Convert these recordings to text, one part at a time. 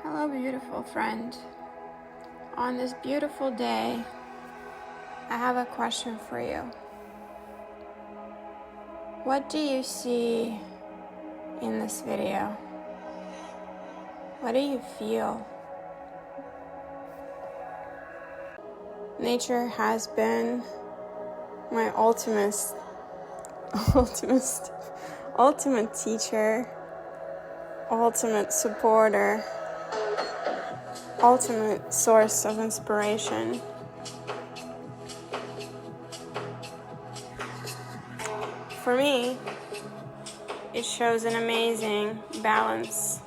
Hello, beautiful friend. On this beautiful day, I have a question for you. What do you see in this video? What do you feel? Nature has been my ultimate teacher, ultimate supporter, ultimate source of inspiration. For me, it shows an amazing balance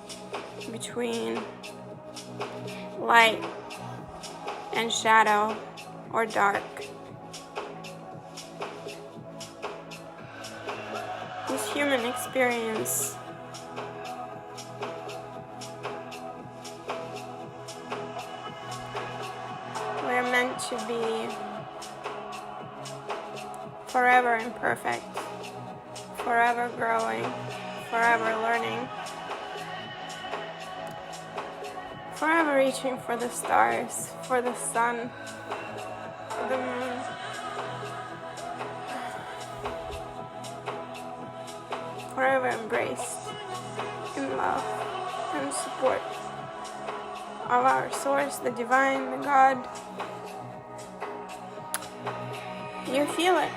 between light and shadow or dark. This human experience we're meant to be forever imperfect, forever growing, forever learning, forever reaching for the stars, for the sun, for the moon. Forever embraced in love and support of our source, the divine, the God. You feel it.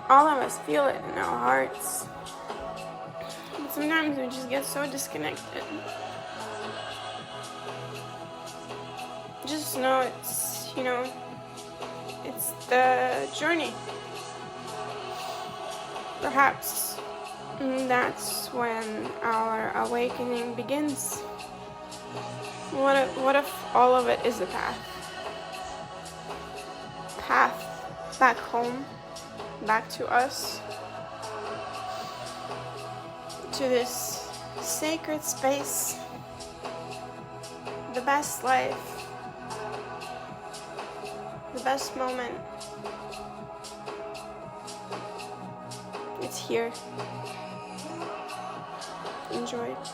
All of us feel it in our hearts. But sometimes we just get so disconnected. Just know it's the journey. Perhaps that's when our awakening begins. What if all of it is the path? Path back home, back to us, to this sacred space, the best life, the best moment. It's here. Enjoy it.